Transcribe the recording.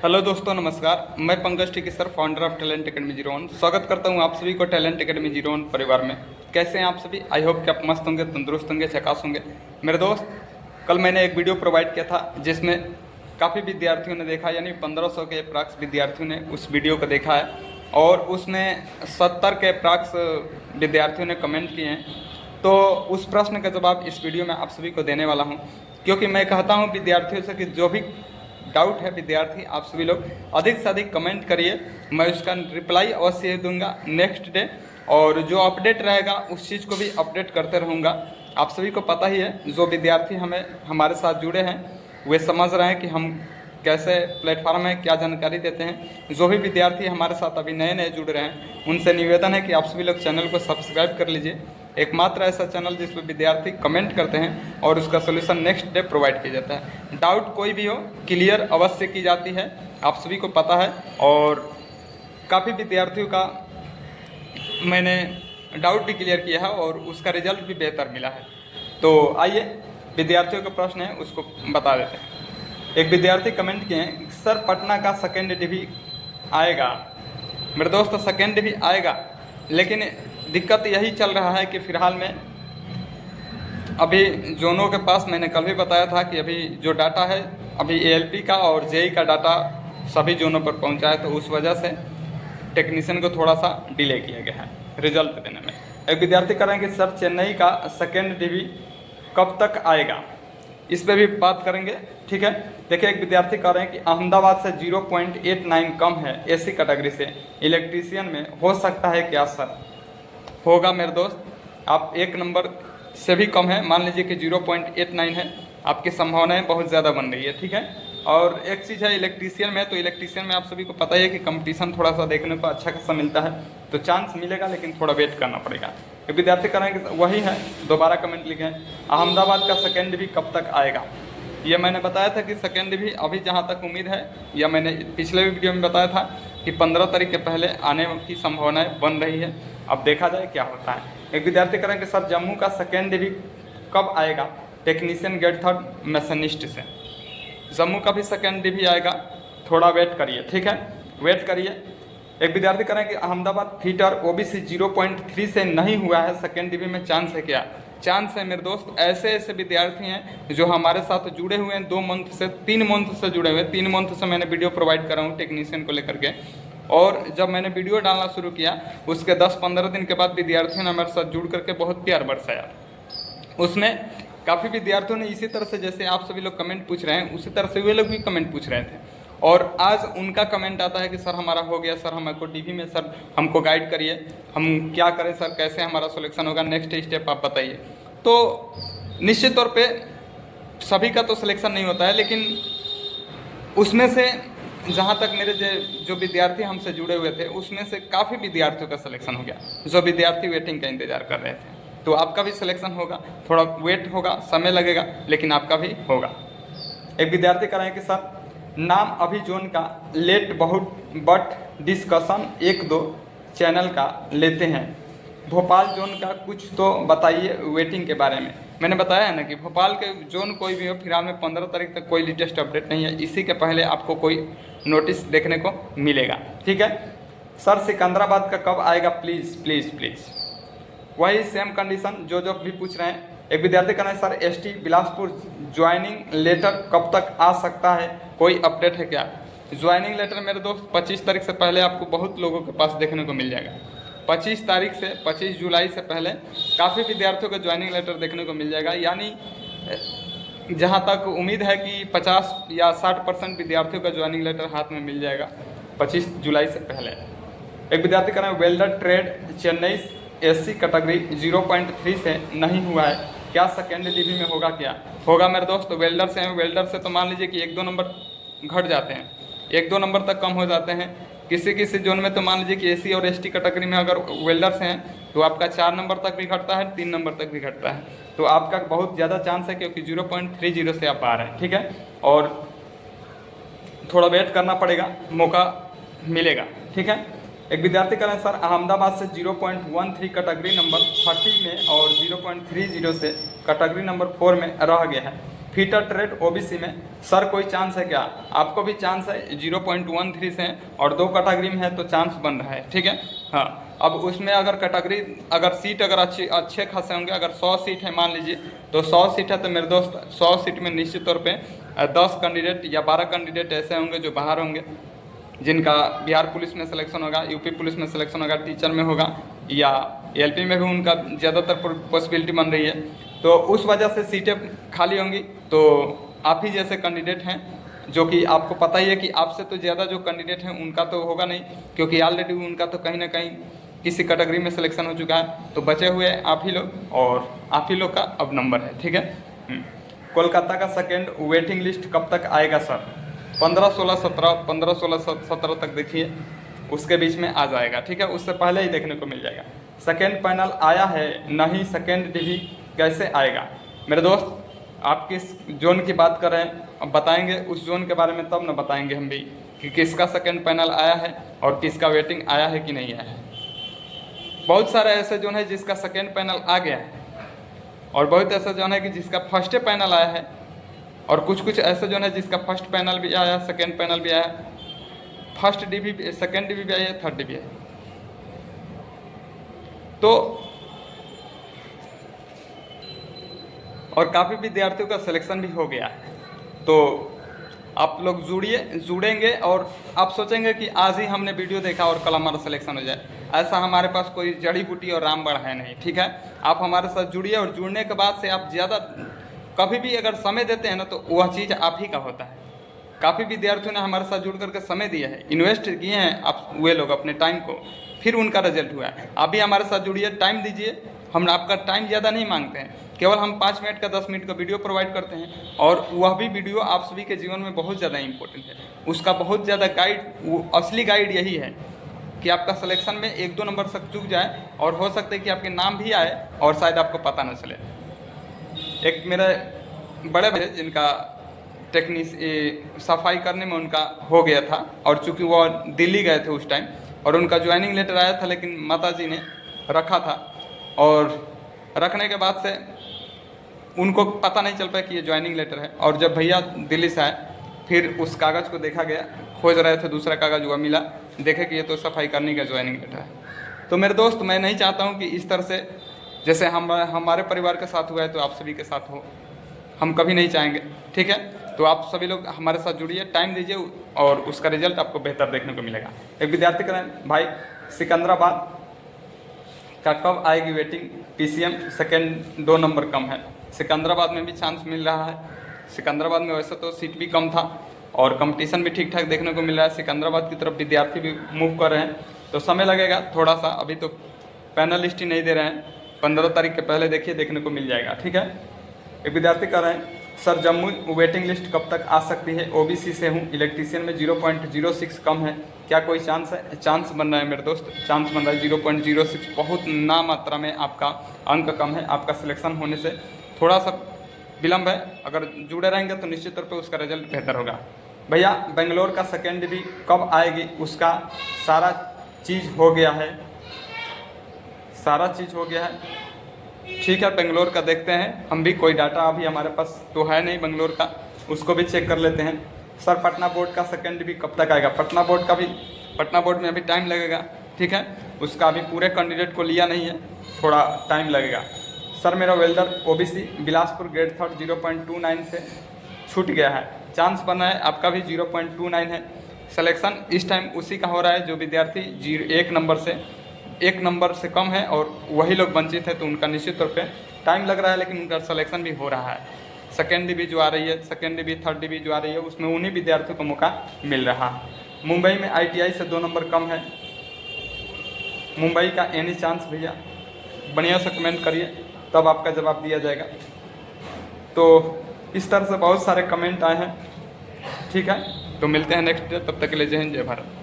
Hello दोस्तों, नमस्कार। मैं पंकज टिकी sir, founder of talent academy 01। स्वागत करता हूं आप सभी को टैलेंट एकेडमी 01 परिवार में। कैसे हैं आप सभी? आई होप कि आप मस्त होंगे, तंदुरुस्त होंगे, झकास होंगे। मेरे दोस्त, कल मैंने एक वीडियो प्रोवाइड किया था जिसमें काफ़ी विद्यार्थियों ने देखा, यानी 1500 के अप्रॉक्स विद्यार्थियों ने उस वीडियो को देखा है और उसमें 70 के अप्रॉक्स विद्यार्थियों ने कमेंट किए हैं। तो उस प्रश्न का जवाब इस वीडियो में आप सभी को देने वाला हूँ, क्योंकि मैं कहता हूँ विद्यार्थियों से कि जो भी डाउट है विद्यार्थी, आप सभी लोग अधिक से अधिक कमेंट करिए। मैं उसका रिप्लाई अवश्य दूंगा नेक्स्ट डे, और जो अपडेट रहेगा उस चीज़ को भी अपडेट करते रहूँगा। आप सभी को पता ही है, जो विद्यार्थी हमारे साथ जुड़े हैं वे समझ रहे हैं कि हम कैसे प्लेटफॉर्म है, क्या जानकारी देते हैं। जो भी विद्यार्थी हमारे साथ अभी नए नए जुड़ रहे हैं उनसे निवेदन है कि आप सभी लोग चैनल को सब्सक्राइब कर लीजिए। एकमात्र ऐसा चैनल जिसमें विद्यार्थी कमेंट करते हैं और उसका सोल्यूशन नेक्स्ट डे प्रोवाइड किया जाता है। डाउट कोई भी हो क्लियर अवश्य की जाती है, आप सभी को पता है। और काफ़ी विद्यार्थियों का मैंने डाउट भी क्लियर किया है और उसका रिजल्ट भी बेहतर मिला है। तो आइए विद्यार्थियों का प्रश्न है उसको बता देते हैं। एक विद्यार्थी कमेंट किए हैं, सर पटना का सेकेंड डिवी आएगा? मेरे दोस्त, सेकेंड डिवी आएगा, लेकिन दिक्कत यही चल रहा है कि फ़िलहाल में अभी जोनों के पास, मैंने कल भी बताया था कि अभी जो डाटा है अभी एएलपी का और जेई का डाटा सभी जोनों पर पहुंचा है, तो उस वजह से टेक्नीशियन को थोड़ा सा डिले किया गया है रिजल्ट देने में। एक विद्यार्थी कह रहे हैं कि सर चेन्नई का सेकेंड डिवी कब तक आएगा? इस पर भी बात करेंगे, ठीक है। देखिए, एक विद्यार्थी कह रहे हैं कि अहमदाबाद से 0.89 कम है एसी कैटेगरी से, इलेक्ट्रीशियन में हो सकता है क्या सर? होगा मेरे दोस्त, आप एक नंबर से भी कम है, मान लीजिए कि 0.89 है, आपकी संभावनाएं बहुत ज़्यादा बन रही है, ठीक है। और एक चीज़ है इलेक्ट्रीशियन में, तो इलेक्ट्रीशियन में आप सभी को पता ही है कि कंपटीशन थोड़ा सा देखने को अच्छा खासा मिलता है, तो चांस मिलेगा लेकिन थोड़ा वेट करना पड़ेगा। एक विद्यार्थी कह रहे हैं कि वही है, दोबारा कमेंट लिखें, अहमदाबाद का सेकेंड डिवी कब तक आएगा? ये मैंने बताया था कि सेकेंड डिवी अभी जहाँ तक उम्मीद है, या मैंने पिछले वीडियो में बताया था कि 15 तारीख के पहले आने की संभावनाएं बन रही है। अब देखा जाए क्या होता है। एक विद्यार्थी कह रहे हैं कि सर जम्मू का सेकेंड डिवी कब आएगा? टेक्नीशियन ग्रेड थर्ड मैसनिस्ट से जम्मू का भी सेकेंड डिवी आएगा, थोड़ा वेट करिए, ठीक है, वेट करिए। एक विद्यार्थी कह रहे हैं कि अहमदाबाद फीटर ओबीसी 0.3 से नहीं हुआ है, सेकेंड डिवी में चांस है क्या? चांस है मेरे दोस्त। ऐसे ऐसे विद्यार्थी हैं जो हमारे साथ जुड़े हुए हैं 2 मंथ से 3 मंथ से जुड़े हुए हैं। 3 मंथ से मैंने वीडियो प्रोवाइड कर रहा हूँ टेक्नीशियन को लेकर के, और जब मैंने वीडियो डालना शुरू किया उसके 10-15 दिन के बाद विद्यार्थियों ने हमारे साथ जुड़ करके बहुत प्यार बरसाया। उसमें काफ़ी विद्यार्थियों ने इसी तरह से, जैसे आप सभी लोग कमेंट पूछ रहे हैं, उसी तरह से वे लोग भी कमेंट पूछ रहे थे। और आज उनका कमेंट आता है कि सर हमारा हो गया, सर हमको डीवी में सर हमको गाइड करिए, हम क्या करें सर, कैसे हमारा सिलेक्शन होगा, नेक्स्ट स्टेप आप बताइए। तो निश्चित तौर पे सभी का तो सिलेक्शन नहीं होता है, लेकिन उसमें से जहाँ तक मेरे जो विद्यार्थी हमसे जुड़े हुए थे उसमें से काफ़ी विद्यार्थियों का सिलेक्शन हो गया। जो विद्यार्थी वेटिंग का इंतज़ार कर रहे थे, तो आपका भी सिलेक्शन होगा, थोड़ा वेट होगा, समय लगेगा, लेकिन आपका भी होगा। एक विद्यार्थी कह रहे हैं कि सर नाम अभी जोन का लेट बहुत, बट डिस्कशन 1-2 चैनल का लेते हैं। भोपाल जोन का कुछ तो बताइए वेटिंग के बारे में। मैंने बताया है ना कि भोपाल के जोन कोई भी हो, फिलहाल में 15 तारीख तक कोई लेटेस्ट अपडेट नहीं है, इसी के पहले आपको कोई नोटिस देखने को मिलेगा, ठीक है। सर सिकंदराबाद का कब आएगा? Please please please. वही सेम कंडीशन जो भी पूछ रहे हैं। एक विद्यार्थी कहना है sir ST Bilaspur joining letter कब तक आ सकता है, कोई अपडेट है क्या? ज्वाइनिंग लेटर मेरे दोस्त 25 तारीख से पहले आपको बहुत लोगों के पास देखने को मिल जाएगा। 25 तारीख से 25 जुलाई से पहले काफ़ी विद्यार्थियों का ज्वाइनिंग लेटर देखने को मिल जाएगा। यानी जहाँ तक उम्मीद है कि 50 या 60% विद्यार्थियों का ज्वाइनिंग लेटर हाथ में मिल जाएगा 25 जुलाई से पहले। एक विद्यार्थी कह रहे हैं welder trade Chennai SC category 0.3 से नहीं हुआ है, क्या सेकेंड डिवी में होगा क्या? होगा मेरे दोस्त। वेल्डर से हैं, वेल्डर से तो मान लीजिए कि 1-2 नंबर घट जाते हैं, 1-2 नंबर तक कम हो जाते हैं। किसी किसी जोन में तो मान लीजिए कि एसी और एसटी कैटेगरी में अगर वेल्डर्स हैं तो आपका 4 नंबर तक भी घटता है, 3 नंबर तक भी घटता है। तो आपका बहुत ज़्यादा चांस है, क्योंकि 0.30 से आप आ रहे हैं, ठीक है। और थोड़ा वेट करना पड़ेगा, मौका मिलेगा, ठीक है। एक विद्यार्थी कह रहे हैं सर अहमदाबाद से 0.13 कैटेगरी नंबर 30 में और 0.30 से कैटेगरी नंबर 4 में रह गया है, फीटर ट्रेड ओबीसी में सर कोई चांस है क्या? आपको भी चांस है, 0.13 से और 2 कैटेगरी में है तो चांस बन रहा है, ठीक है। हाँ, अब उसमें अगर कैटेगरी अगर सीट अगर अच्छे खासे होंगे, अगर 100 सीट है मान लीजिए, तो 100 सीट है तो मेरे दोस्त 100 सीट में निश्चित तौर पे 10 कैंडिडेट या 12 कैंडिडेट ऐसे होंगे जो बाहर होंगे, जिनका बिहार पुलिस में सिलेक्शन होगा, यूपी पुलिस में सिलेक्शन होगा, टीचर में होगा, या एलपी में भी उनका ज़्यादातर पॉसिबिलिटी बन रही है। तो उस वजह से सीटें खाली होंगी। तो आप ही जैसे कैंडिडेट हैं, जो कि आपको पता ही है कि आपसे तो ज़्यादा जो कैंडिडेट हैं उनका तो होगा नहीं, क्योंकि ऑलरेडी उनका तो कहीं ना कहीं किसी कैटेगरी में सिलेक्शन हो चुका है। तो बचे हुए आप ही लोग, और आप ही लोग का अब नंबर है, ठीक है। कोलकाता का सेकेंड वेटिंग लिस्ट कब तक आएगा सर? 15, 16, 17, 15, 16, 17 तक देखिए, उसके बीच में आ जाएगा, ठीक है। उससे पहले ही देखने को मिल जाएगा। सेकेंड पैनल आया है नहीं, सेकेंड डिवी कैसे आएगा? मेरे दोस्त, आप किस जोन की बात कर रहे हैं, अब बताएंगे उस जोन के बारे में, तब ना बताएंगे हम भी कि किसका सेकेंड पैनल आया है और किसका वेटिंग आया है कि नहीं आया है। बहुत सारे ऐसे जोन है जिसका सेकेंड पैनल आ गया है, और बहुत ऐसा जोन है कि जिसका फर्स्ट पैनल आया है, और कुछ ऐसे जोन है जिसका फर्स्ट पैनल भी आया, सेकेंड पैनल भी आया, फर्स्ट डिवी, सेकेंड डिवी भी आई है, थर्ड डिवी है। तो और काफ़ी विद्यार्थियों का सिलेक्शन भी हो गया है। तो आप लोग जुड़ेंगे और आप सोचेंगे कि आज ही हमने वीडियो देखा और कल हमारा सिलेक्शन हो जाए। ऐसा हमारे पास कोई जड़ी बूटी और रामबाण है नहीं, ठीक है। आप हमारे साथ जुड़िए, और जुड़ने के बाद से आप ज़्यादा कभी भी अगर समय देते हैं ना, तो वह चीज़ आप ही का होता है। काफ़ी विद्यार्थियों ने हमारे साथ जुड़ करके समय दिया है, इन्वेस्ट किए हैं आप वे लोग अपने टाइम को, फिर उनका रिजल्ट हुआ है। आप भी हमारे साथ जुड़िए, टाइम दीजिए। हम आपका टाइम ज़्यादा नहीं मांगते हैं, केवल हम 5 मिनट का 10 मिनट का वीडियो प्रोवाइड करते हैं, और वह भी वीडियो आप सभी के जीवन में बहुत ज़्यादा इंपॉर्टेंट है। उसका बहुत ज़्यादा गाइड, वो असली गाइड यही है कि आपका सिलेक्शन में 1-2 नंबर तक चूक जाए, और हो सकता है कि आपके नाम भी आए और शायद आपको पता न चले। एक मेरे बड़े भाई जिनका सफाई करने में उनका हो गया था, और चूँकि वो दिल्ली गए थे उस टाइम, और उनका ज्वाइनिंग लेटर आया था, लेकिन माताजी ने रखा था, और रखने के बाद से उनको पता नहीं चल पाया कि ये ज्वाइनिंग लेटर है। और जब भैया दिल्ली से आए, फिर उस कागज़ को देखा गया, खोज रहे थे, दूसरा कागज़ हुआ मिला, देखे कि ये तो सफाई करने का ज्वाइनिंग लेटर है। तो मेरे दोस्त, मैं नहीं चाहता हूँ कि इस तरह से जैसे हमारे परिवार के साथ हुआ है तो आप सभी के साथ हो, हम कभी नहीं चाहेंगे, ठीक है। तो आप सभी लोग हमारे साथ जुड़िए, टाइम दीजिए, और उसका रिजल्ट आपको बेहतर देखने को मिलेगा। एक विद्यार्थी कह रहे हैं, भाई सिकंदराबाद का कब आएगी वेटिंग? पीसीएम सेकेंड 2 नंबर कम है। सिकंदराबाद में भी चांस मिल रहा है। सिकंदराबाद में वैसे तो सीट भी कम था, और कंपटीशन भी ठीक ठाक देखने को मिल रहा है। सिकंदराबाद की तरफ विद्यार्थी भी मूव कर रहे हैं, तो समय लगेगा थोड़ा सा, अभी तो पैनल लिस्ट ही नहीं दे रहे हैं। 15 तारीख के पहले देखिए, देखने को मिल जाएगा, ठीक है। एक विद्यार्थी कह रहे हैं, सर जम्मू वेटिंग लिस्ट कब तक आ सकती है? ओबीसी से हूँ, इलेक्ट्रीशियन में 0.06 कम है, क्या कोई चांस है? चांस बन रहा है मेरे दोस्त, चांस बन रहा है 0.06, बहुत ना मात्रा में आपका अंक कम है। आपका सिलेक्शन होने से थोड़ा सा विलम्ब है, अगर जुड़े रहेंगे तो निश्चित तौर पे उसका रिजल्ट बेहतर होगा। भैया बेंगलोर का सेकेंड डिवी कब आएगी? उसका सारा चीज़ हो गया है, सारा चीज़ हो गया है, ठीक है। बेंगलोर का देखते हैं, हम भी कोई डाटा अभी हमारे पास तो है नहीं बेंगलोर का, उसको भी चेक कर लेते हैं। सर पटना बोर्ड का सेकेंड डिवी कब तक आएगा? पटना बोर्ड में अभी टाइम लगेगा, ठीक है। उसका अभी पूरे कैंडिडेट को लिया नहीं है, थोड़ा टाइम लगेगा। सर मेरा वेल्डर ओबीसी बिलासपुर ग्रेड 3 0.29 से छूट गया है, चांस बना है, आपका भी 0.29 है। सिलेक्शन इस टाइम उसी का हो रहा है जो विद्यार्थी 1 नंबर से कम है, और वही लोग वंचित है, तो उनका निश्चित तौर पे टाइम लग रहा है, लेकिन उनका सिलेक्शन भी हो रहा है। सेकेंड डिवी जो आ रही है, सेकेंड डिवी, थर्ड डिवी जो आ रही है, उसमें उन्हीं विद्यार्थियों को मौका मिल रहा है। मुंबई में ITI से 2 नंबर कम है, मुंबई का एनी चांस? भैया बढ़िया से कमेंट करिए, तब आपका जवाब दिया जाएगा। तो इस तरह से बहुत सारे कमेंट आए हैं, ठीक है। तो मिलते हैं नेक्स्ट डे, तब तक के लिए जय हिंद, जय भारत।